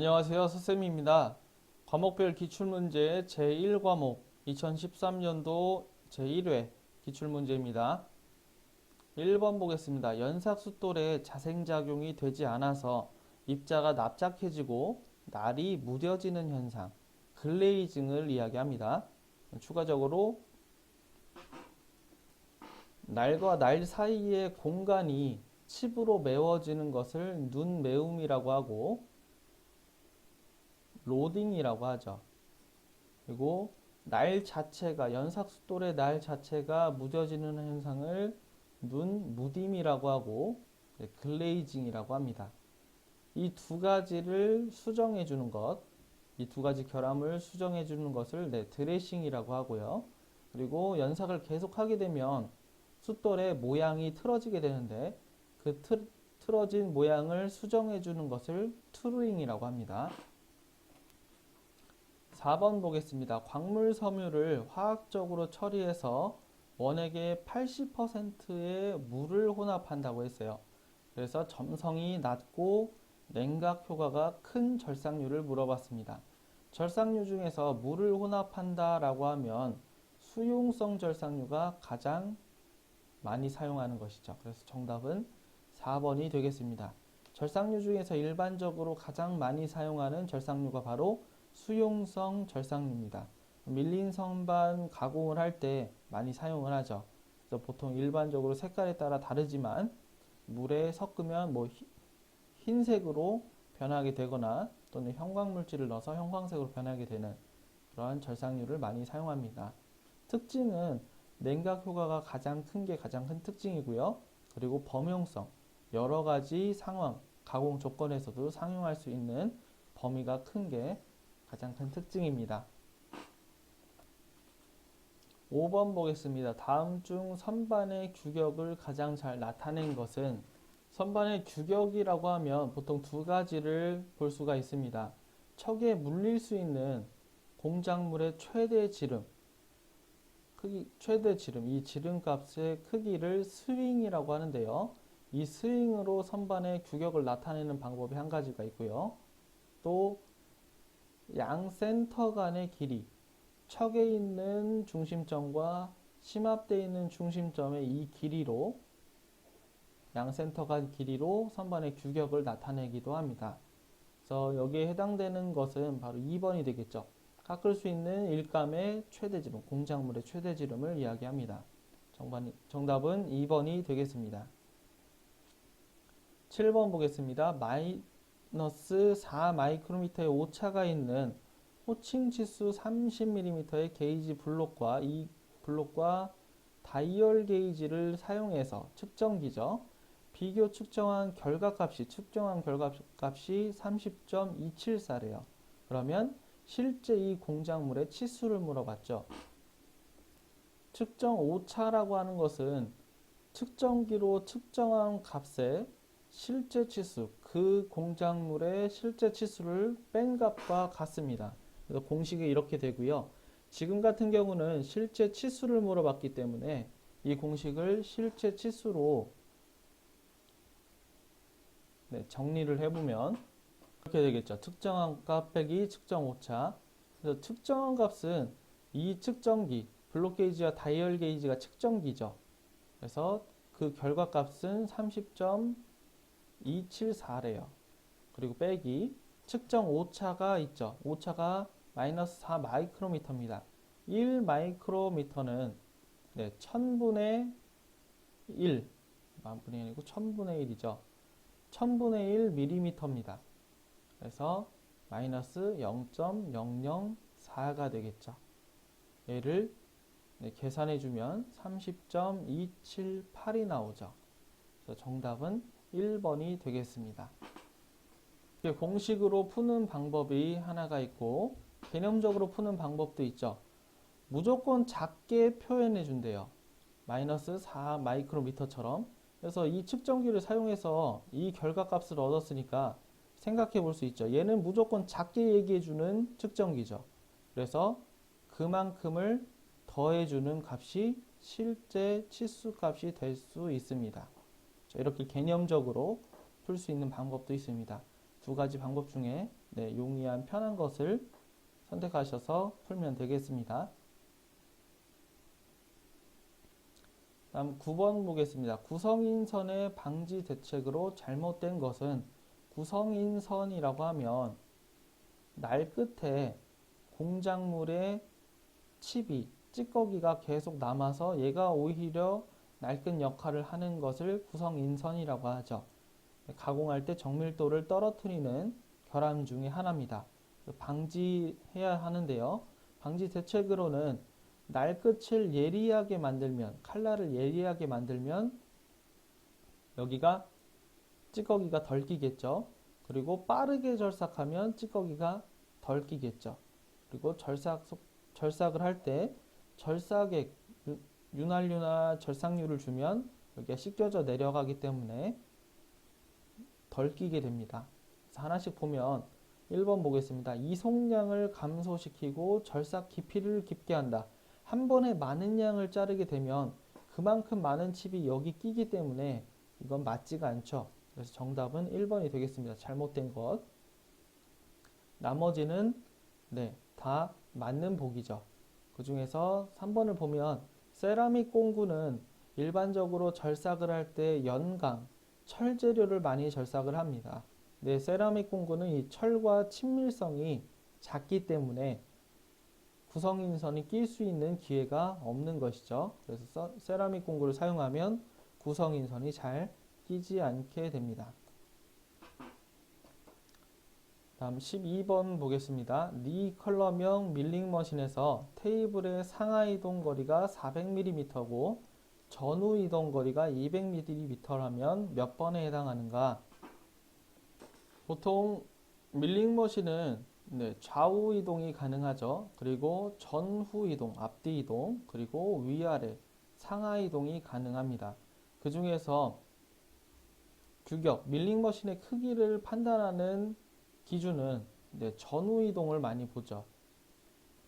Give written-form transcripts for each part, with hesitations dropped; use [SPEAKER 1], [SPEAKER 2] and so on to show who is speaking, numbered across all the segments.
[SPEAKER 1] 안녕하세요. 서쌤입니다. 과목별 기출문제 제1과목 2013년도 제1회 기출문제입니다. 1번 보겠습니다. 연삭숫돌에 자생작용이 되지 않아서 입자가 납작해지고 날이 무뎌지는 현상, 글레이징을 이야기합니다. 추가적으로 날과 날 사이의 공간이 칩으로 메워지는 것을 눈매움이라고 하고 로딩이라고 하죠. 그리고 날 자체가 연삭숫돌의 날 자체가 무뎌지는 현상을 눈 무딤이라고 하고 글레이징이라고 합니다. 이 두 가지를 수정해 주는 것, 이 두 가지 결함을 수정해 주는 것을 드레싱이라고 하고요. 그리고 연삭을 계속하게 되면 숫돌의 모양이 틀어지게 되는데 그 틀어진 모양을 수정해 주는 것을 투르잉이라고 합니다. 4번 보겠습니다. 광물 섬유를 화학적으로 처리해서 원액의 80%의 물을 혼합한다고 했어요. 그래서 점성이 낮고 냉각 효과가 큰 절삭류를 물어봤습니다. 절삭류 중에서 물을 혼합한다라고 하면 수용성 절삭류가 가장 많이 사용하는 것이죠. 그래서 정답은 4번이 되겠습니다. 절삭류 중에서 일반적으로 가장 많이 사용하는 절삭류가 바로 수용성 절삭류입니다. 밀린 선반 가공을 할 때 많이 사용을 하죠. 그래서 보통 일반적으로 색깔에 따라 다르지만 물에 섞으면 흰색으로 변하게 되거나 또는 형광물질을 넣어서 형광색으로 변하게 되는 그러한 절삭류를 많이 사용합니다. 특징은 냉각 효과가 가장 큰 특징이고요. 그리고 범용성, 여러 가지 상황, 가공 조건에서도 상용할 수 있는 범위가 큰 게 가장 큰 특징입니다. 5번 보겠습니다. 다음 중 선반의 규격을 가장 잘 나타낸 것은 선반의 규격이라고 하면 보통 두 가지를 볼 수가 있습니다. 척에 물릴 수 있는 공작물의 최대 지름, 이 지름값의 크기를 스윙이라고 하는데요. 이 스윙으로 선반의 규격을 나타내는 방법이 한 가지가 있고요. 또 양 센터 간의 길이, 척에 있는 중심점과 심합되어 있는 중심점의 이 길이로 양 센터 간 길이로 선반의 규격을 나타내기도 합니다. 그래서 여기에 해당되는 것은 바로 2번이 되겠죠. 깎을 수 있는 일감의 최대지름, 공작물의 최대지름을 이야기합니다. 정답은 2번이 되겠습니다. 7번 보겠습니다. 마이너스 4 마이크로미터의 오차가 있는 호칭 치수 30mm의 게이지 블록과 이 블록과 다이얼 게이지를 사용해서 측정기죠. 비교 측정한 결과값이 30.274래요. 그러면 실제 이 공작물의 치수를 물어봤죠. 측정 오차라고 하는 것은 측정기로 측정한 값의 실제 치수, 그 공작물의 실제 치수를 뺀 값과 같습니다. 그래서 공식이 이렇게 되고요. 지금 같은 경우는 실제 치수를 물어봤기 때문에 이 공식을 실제 치수로 정리를 해보면 이렇게 되겠죠. 측정한 값 빼기 측정 오차. 그래서 측정한 값은 이 측정기, 블록 게이지와 다이얼 게이지가 측정기죠. 그래서 그 결과값은 30.274래요. 그리고 빼기 측정 오차가 있죠. 오차가 마이너스 4 마이크로미터입니다. 1 마이크로미터는 1000분의 1, 만분이 아니고 1000분의 1이죠. 1000분의 1 밀리미터입니다. 그래서 마이너스 0.004가 되겠죠. 얘를 계산해주면 30.278이 나오죠. 그래서 정답은 1번이 되겠습니다. 공식으로 푸는 방법이 하나가 있고 개념적으로 푸는 방법도 있죠. 무조건 작게 표현해 준대요. 마이너스 4 마이크로미터처럼. 그래서 이 측정기를 사용해서 이 결과값을 얻었으니까 생각해 볼 수 있죠. 얘는 무조건 작게 얘기해 주는 측정기죠. 그래서 그만큼을 더해 주는 값이 실제 치수 값이 될 수 있습니다. 이렇게 개념적으로 풀 수 있는 방법도 있습니다. 두 가지 방법 중에 네, 용이한 편한 것을 선택하셔서 풀면 되겠습니다. 다음 9번 보겠습니다. 구성인선의 방지 대책으로 잘못된 것은, 구성인선이라고 하면 날 끝에 공작물의 칩이, 찌꺼기가 계속 남아서 얘가 오히려 날끝 역할을 하는 것을 구성인선이라고 하죠. 가공할 때 정밀도를 떨어뜨리는 결함 중에 하나입니다. 방지해야 하는데요. 방지 대책으로는 날끝을 예리하게 만들면, 칼날을 예리하게 만들면 여기가 찌꺼기가 덜 끼겠죠. 그리고 빠르게 절삭하면 찌꺼기가 덜 끼겠죠. 그리고 절삭을 할 때 절삭액, 윤활유나 절삭류를 주면 여기가 씻겨져 내려가기 때문에 덜 끼게 됩니다. 그래서 하나씩 보면 1번 보겠습니다. 이송량을 감소시키고 절삭 깊이를 깊게 한다. 한 번에 많은 양을 자르게 되면 그만큼 많은 칩이 여기 끼기 때문에 이건 맞지가 않죠. 그래서 정답은 1번이 되겠습니다. 잘못된 것. 나머지는 네, 다 맞는 복이죠. 그 중에서 3번을 보면 세라믹 공구는 일반적으로 절삭을 할 때 연강, 철 재료를 많이 절삭을 합니다. 네, 세라믹 공구는 이 철과 친밀성이 작기 때문에 구성인선이 낄 수 있는 기회가 없는 것이죠. 그래서 세라믹 공구를 사용하면 구성인선이 잘 끼지 않게 됩니다. 다음 12번 보겠습니다. 리 컬러명 밀링 머신에서 테이블의 상하 이동 거리가 400mm고 전후 이동 거리가 200mm라면 몇 번에 해당하는가? 보통 밀링 머신은 네, 좌우 이동이 가능하죠. 그리고 전후 이동, 앞뒤 이동, 그리고 위아래, 상하 이동이 가능합니다. 그 중에서 규격, 밀링 머신의 크기를 판단하는 기준은 네, 전후 이동을 많이 보죠.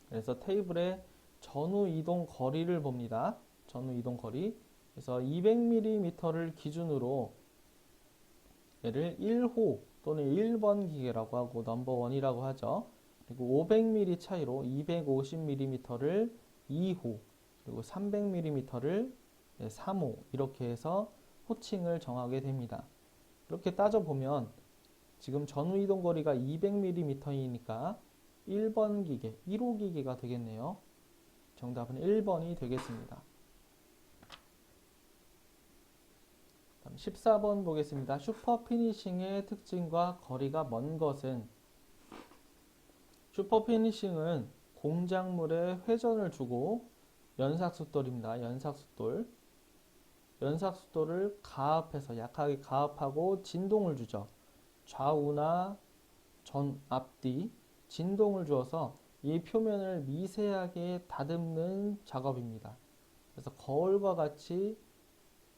[SPEAKER 1] 그래서 테이블의 전후 이동 거리를 봅니다. 전후 이동 거리. 그래서 200mm를 기준으로 얘를 1호 또는 1번 기계라고 하고 넘버1이라고 하죠. 그리고 500mm 차이로 250mm를 2호, 그리고 300mm를 3호 이렇게 해서 호칭을 정하게 됩니다. 이렇게 따져보면 지금 전후 이동 거리가 200mm이니까 1번 기계, 1호 기계가 되겠네요. 정답은 1번이 되겠습니다. 14번 보겠습니다. 슈퍼 피니싱의 특징과 거리가 먼 것은, 슈퍼 피니싱은 공작물에 회전을 주고 연삭숫돌입니다. 연삭숫돌. 연삭숫돌을 가압해서 약하게 가압하고 진동을 주죠. 좌우나 전, 앞뒤 진동을 주어서 이 표면을 미세하게 다듬는 작업입니다. 그래서 거울과 같이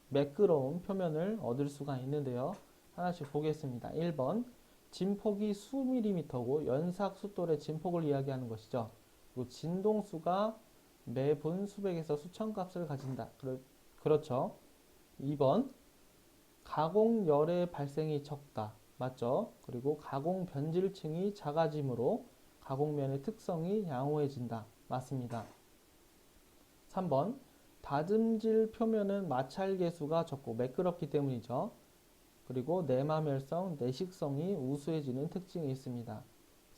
[SPEAKER 1] 매끄러운 표면을 얻을 수가 있는데요. 하나씩 보겠습니다. 1번 진폭이 수 밀리미터고 연삭숫돌의 진폭을 이야기하는 것이죠. 그리고 진동수가 매분 수백에서 수천 값을 가진다. 그렇죠. 2번 가공열의 발생이 적다. 맞죠? 그리고 가공 변질층이 작아지므로 가공면의 특성이 양호해진다. 맞습니다. 3번 다듬질 표면은 마찰 계수가 적고 매끄럽기 때문이죠. 그리고 내마멸성, 내식성이 우수해지는 특징이 있습니다.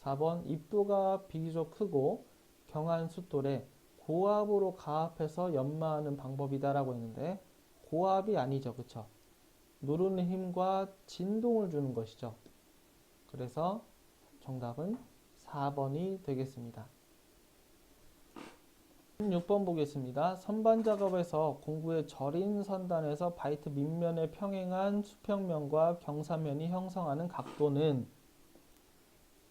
[SPEAKER 1] 4번 입도가 비교적 크고 경한 숫돌에 고압으로 가압해서 연마하는 방법이다라고 했는데 고압이 아니죠. 그쵸? 누르는 힘과 진동을 주는 것이죠. 그래서 정답은 4번이 되겠습니다. 16번 보겠습니다. 선반 작업에서 공구의 절인 선단에서 바이트 밑면에 평행한 수평면과 경사면이 형성하는 각도는,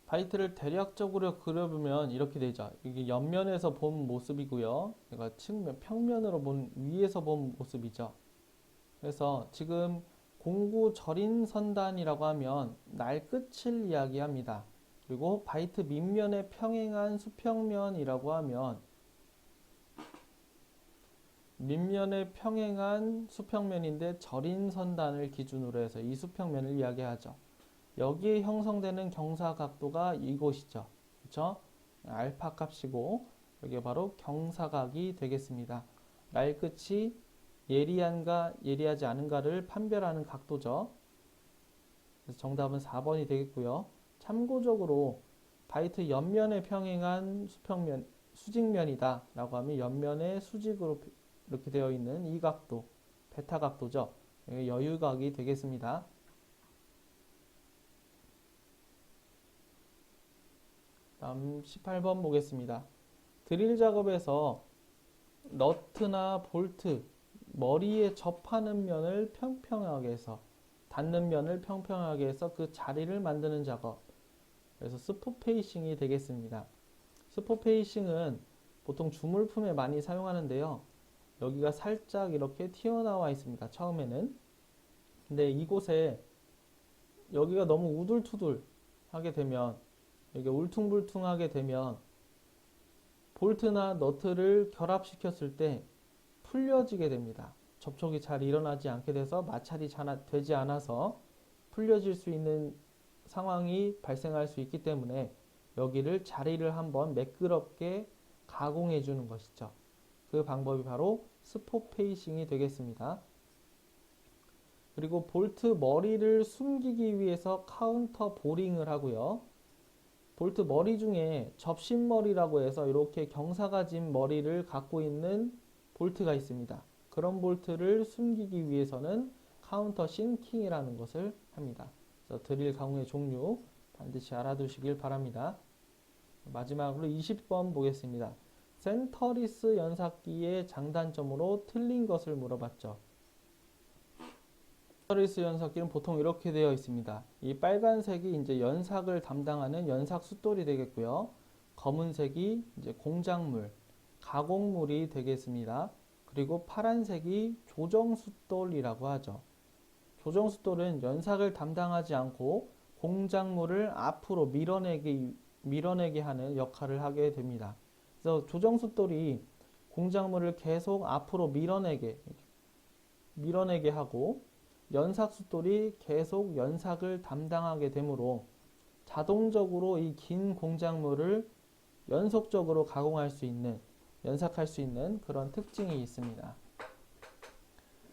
[SPEAKER 1] 바이트를 대략적으로 그려보면 이렇게 되죠. 이게 옆면에서 본 모습이고요. 이거 측면, 평면으로 본, 위에서 본 모습이죠. 그래서 지금 공구 절인 선단이라고 하면 날 끝을 이야기합니다. 그리고 바이트 밑면에 평행한 수평면이라고 하면 밑면에 평행한 수평면인데 절인 선단을 기준으로 해서 이 수평면을 이야기하죠. 여기에 형성되는 경사각도가 이곳이죠. 그렇죠? 알파 값이고 여기가 바로 경사각이 되겠습니다. 날끝이 예리한가 예리하지 않은가를 판별하는 각도죠. 그래서 정답은 4번이 되겠고요. 참고적으로 바이트 옆면에 평행한 수직면이다 라고 하면 옆면에 수직으로 이렇게 되어 있는 이 각도, 베타 각도죠. 여유각이 되겠습니다. 다음 18번 보겠습니다. 드릴 작업에서 너트나 볼트, 머리에 접하는 면을 평평하게 해서 닿는 면을 평평하게 해서 그 자리를 만드는 작업. 그래서 스포 페이싱이 되겠습니다. 스포 페이싱은 보통 주물품에 많이 사용하는데요. 여기가 살짝 이렇게 튀어나와 있습니다. 처음에는. 근데 이곳에 여기가 너무 우둘투둘 하게 되면, 이게 울퉁불퉁하게 되면 볼트나 너트를 결합시켰을 때 풀려지게 됩니다. 접촉이 잘 일어나지 않게 돼서 마찰이 되지 않아서 풀려질 수 있는 상황이 발생할 수 있기 때문에 여기를 자리를 한번 매끄럽게 가공해 주는 것이죠. 그 방법이 바로 스포 페이싱이 되겠습니다. 그리고 볼트 머리를 숨기기 위해서 카운터 보링을 하고요. 볼트 머리 중에 접신머리라고 해서 이렇게 경사가 진 머리를 갖고 있는 볼트가 있습니다. 그런 볼트를 숨기기 위해서는 카운터 싱킹이라는 것을 합니다. 그래서 드릴 가공의 종류 반드시 알아두시길 바랍니다. 마지막으로 20번 보겠습니다. 센터리스 연삭기의 장단점으로 틀린 것을 물어봤죠. 센터리스 연삭기는 보통 이렇게 되어 있습니다. 이 빨간색이 이제 연삭을 담당하는 연삭 숫돌이 되겠고요. 검은색이 이제 공작물, 가공물이 되겠습니다. 그리고 파란색이 조정숫돌이라고 하죠. 조정숫돌은 연삭을 담당하지 않고 공작물을 앞으로 밀어내게 하는 역할을 하게 됩니다. 그래서 조정숫돌이 공작물을 계속 앞으로 밀어내게 하고 연삭숫돌이 계속 연삭을 담당하게 되므로 자동적으로 이 긴 공작물을 연속적으로 가공할 수 있는, 연삭할 수 있는 그런 특징이 있습니다.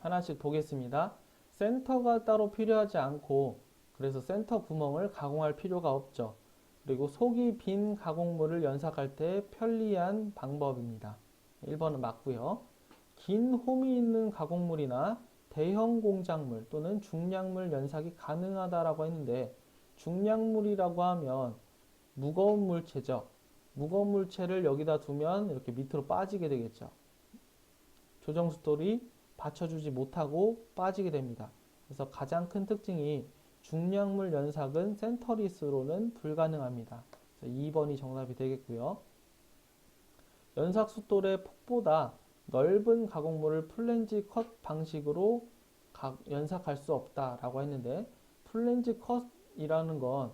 [SPEAKER 1] 하나씩 보겠습니다. 센터가 따로 필요하지 않고 그래서 센터 구멍을 가공할 필요가 없죠. 그리고 속이 빈 가공물을 연삭할 때 편리한 방법입니다. 1번은 맞고요. 긴 홈이 있는 가공물이나 대형 공작물 또는 중량물 연삭이 가능하다라고 했는데 중량물이라고 하면 무거운 물체죠. 무거운 물체를 여기다 두면 이렇게 밑으로 빠지게 되겠죠. 조정숫돌이 받쳐주지 못하고 빠지게 됩니다. 그래서 가장 큰 특징이 중량물 연삭은 센터리스로는 불가능합니다. 그래서 2번이 정답이 되겠고요. 연삭숫돌의 폭보다 넓은 가공물을 플랜지 컷 방식으로 연삭할 수 없다라고 했는데 플랜지 컷이라는 건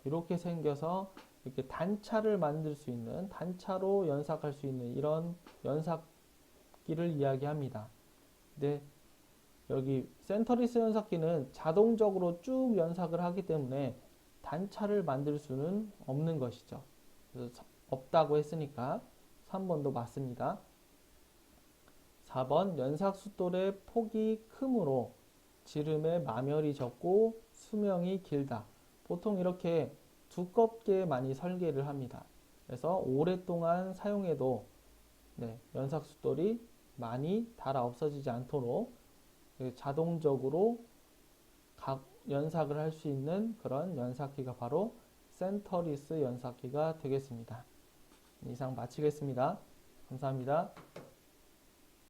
[SPEAKER 1] 이렇게 생겨서 이렇게 단차를 만들 수 있는, 단차로 연삭할 수 있는 이런 연삭기를 이야기합니다. 근데 여기 센터리스 연삭기는 자동적으로 쭉 연삭을 하기 때문에 단차를 만들 수는 없는 것이죠. 그래서 없다고 했으니까 3번도 맞습니다. 4번 연삭숫돌의 폭이 크므로 지름의 마멸이 적고 수명이 길다. 보통 이렇게 두껍게 많이 설계를 합니다. 그래서 오랫동안 사용해도 연삭숫돌이 많이 닳아 없어지지 않도록 자동적으로 연삭을 할 수 있는 그런 연삭기가 바로 센터리스 연삭기가 되겠습니다. 이상 마치겠습니다. 감사합니다.